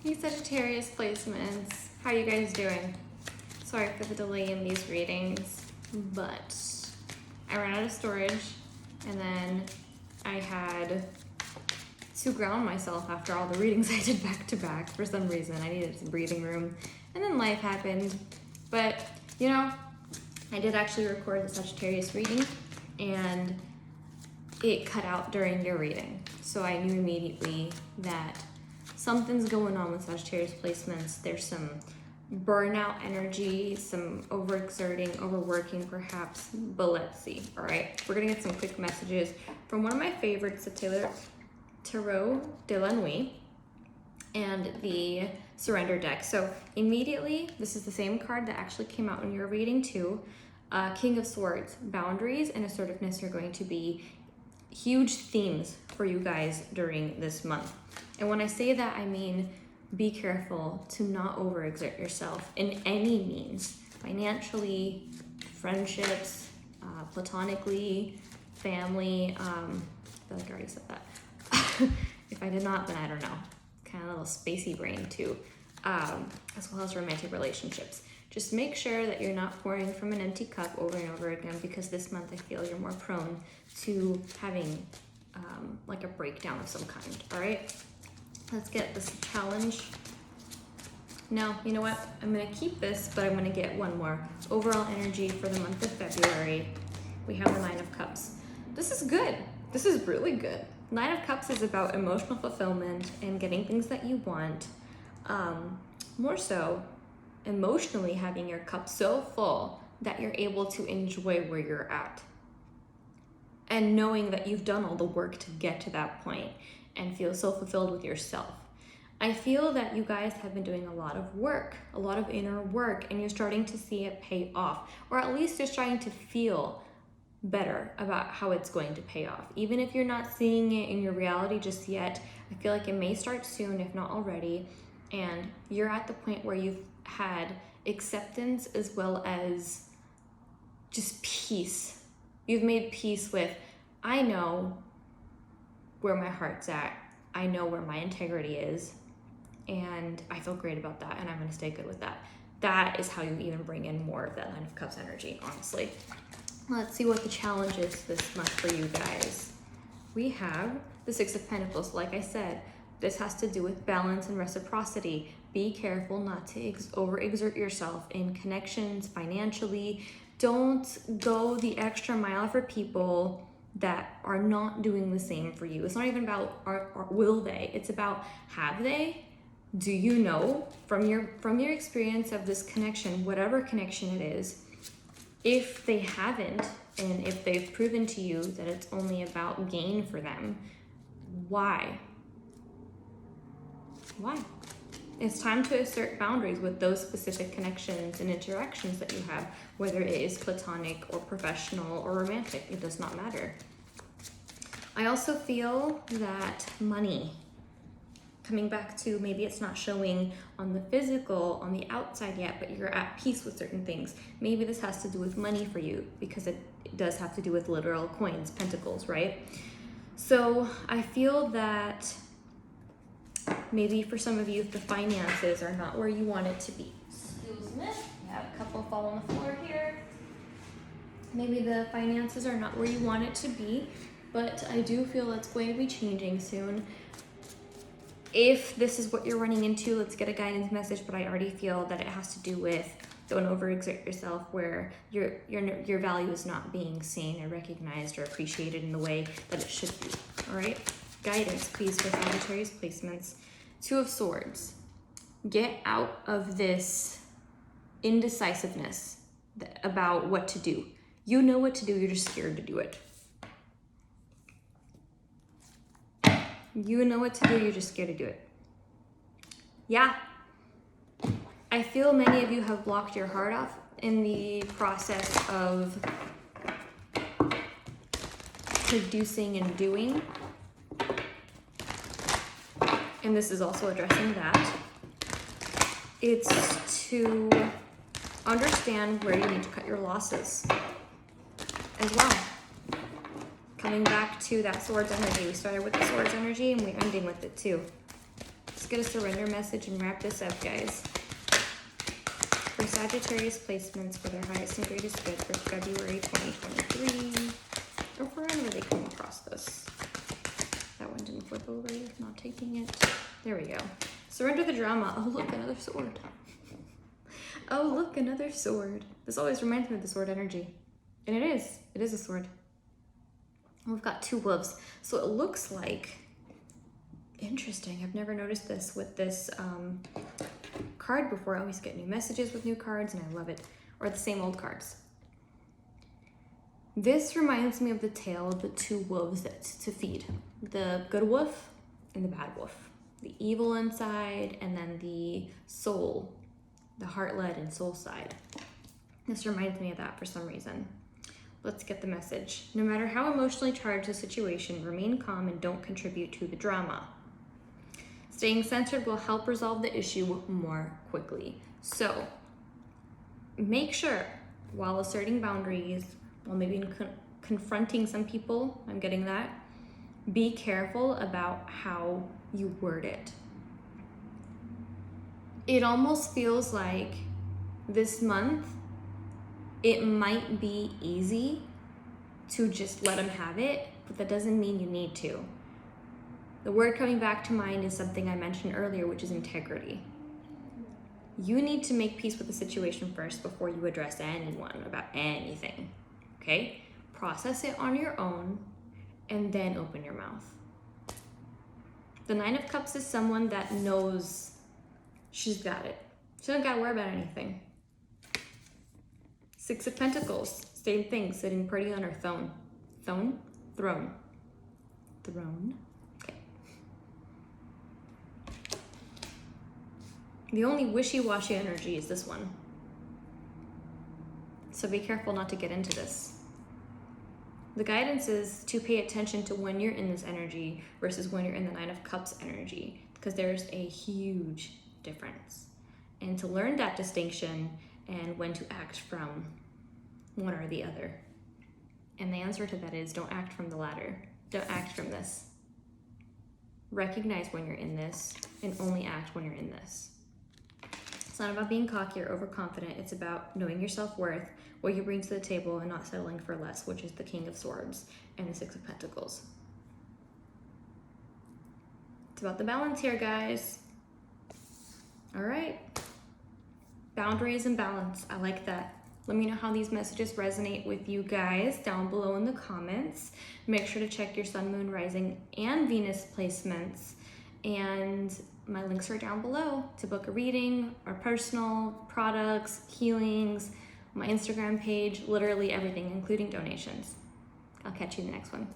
Hey Sagittarius placements, how are you guys doing? Sorry for the delay in these readings, but I ran out of storage and then I had to ground myself after all the readings I did back to back. For some reason, I needed some breathing room and then life happened. But you know, I did actually record the Sagittarius reading and it cut out during your reading. So I knew immediately that something's going on with Sagittarius placements. There's some burnout energy, some overexerting, overworking perhaps, but let's see. All right, we're gonna get some quick messages from one of my favorites, the Tarot de la Nuit and the Surrender deck. So immediately, this is the same card that actually came out in your reading too. King of Swords, boundaries and assertiveness are going to be huge themes for you guys during this month. And when I say that, I mean be careful to not overexert yourself in any means, financially, friendships, platonically, family. I feel like I already said that. If I did not, then I don't know. Kind of a little spacey brain too, as well as romantic relationships. Just make sure that you're not pouring from an empty cup over and over again, because this month I feel you're more prone to having like a breakdown of some kind. All right, let's get this challenge. Now, you know what? I'm gonna keep this, but I'm gonna get one more. Overall energy for the month of February. We have the Nine of Cups. This is good. This is really good. Nine of Cups is about emotional fulfillment and getting things that you want. More so, emotionally having your cup so full that you're able to enjoy where you're at. And knowing that you've done all the work to get to that point and feel so fulfilled with yourself. I feel that you guys have been doing a lot of work, a lot of inner work, and you're starting to see it pay off, or at least you're starting to feel better about how it's going to pay off. Even if you're not seeing it in your reality just yet, I feel like it may start soon, if not already, and you're at the point where you've had acceptance as well as just peace. You've made peace with, I know where my heart's at, I know where my integrity is, and I feel great about that, and I'm gonna stay good with that. That is how you even bring in more of that Nine of Cups energy, honestly. Let's see what the challenge is this month for you guys. We have the Six of Pentacles. Like I said, this has to do with balance and reciprocity. Be careful not to overexert yourself in connections, financially. Don't go the extra mile for people that are not doing the same for you. It's not even about will they, it's about have they? Do you know from your experience of this connection, whatever connection it is, if they haven't, and if they've proven to you that it's only about gain for them, why? Why? It's time to assert boundaries with those specific connections and interactions that you have, whether it is platonic or professional or romantic, it does not matter. I also feel that money, coming back to maybe it's not showing on the physical, on the outside yet, but you're at peace with certain things. Maybe this has to do with money for you, because it does have to do with literal coins, pentacles, right? So I feel that maybe for some of you, if the finances are not where you want it to be. Excuse me, I have a couple fall on the floor here. Maybe the finances are not where you want it to be, but I do feel it's going to be changing soon. If this is what you're running into, let's get a guidance message, but I already feel that it has to do with don't overexert yourself, where your value is not being seen or recognized or appreciated in the way that it should be, all right? Guidance, please, for Sagittarius placements. Two of Swords. Get out of this indecisiveness about what to do. You know what to do, you're just scared to do it. You know what to do, you're just scared to do it. Yeah. I feel many of you have blocked your heart off in the process of producing and doing. And this is also addressing that. It's to understand where you need to cut your losses as well. Coming back to that Swords energy. We started with the Swords energy and we're ending with it too. Let's get a surrender message and wrap this up, guys. For Sagittarius placements for their highest and greatest good for February 2023, or for whenever they come across this. That one didn't flip over, not taking it. There we go. Surrender the drama. Oh, look, another sword. Oh, look, another sword. This always reminds me of the sword energy. And it is a sword. We've got 2 wolves. So it looks like, interesting, I've never noticed this with this card before. I always get new messages with new cards and I love it. Or the same old cards. This reminds me of the tale of the 2 wolves that's to feed. The good wolf and the bad wolf. The evil inside and then the soul, the heart-led and soul side. This reminds me of that for some reason. Let's get the message. No matter how emotionally charged the situation, remain calm and don't contribute to the drama. Staying centered will help resolve the issue more quickly. So make sure while asserting boundaries, while maybe confronting some people, I'm getting that, be careful about how you word it. It almost feels like this month, it might be easy to just let them have it, but that doesn't mean you need to. The word coming back to mind is something I mentioned earlier, which is integrity. You need to make peace with the situation first before you address anyone about anything, okay? Process it on your own and then open your mouth. The 9 of Cups is someone that knows she's got it. She don't gotta worry about anything. 6 of Pentacles, same thing, sitting pretty on her throne. Throne. Okay. The only wishy-washy energy is this one. So be careful not to get into this. The guidance is to pay attention to when you're in this energy versus when you're in the 9 of Cups energy, because there's a huge difference. And to learn that distinction and when to act from one or the other. And the answer to that is don't act from the latter. Don't act from this. Recognize when you're in this and only act when you're in this. It's not about being cocky or overconfident. It's about knowing your self-worth, what you bring to the table, and not settling for less, which is the King of Swords and the 6 of Pentacles. It's about the balance here, guys. All right. Boundaries and balance. I like that. Let me know how these messages resonate with you guys down below in the comments. Make sure to check your Sun, Moon, Rising, and Venus placements. And my links are down below to book a reading, or personal products, healings, my Instagram page, literally everything, including donations. I'll catch you in the next one.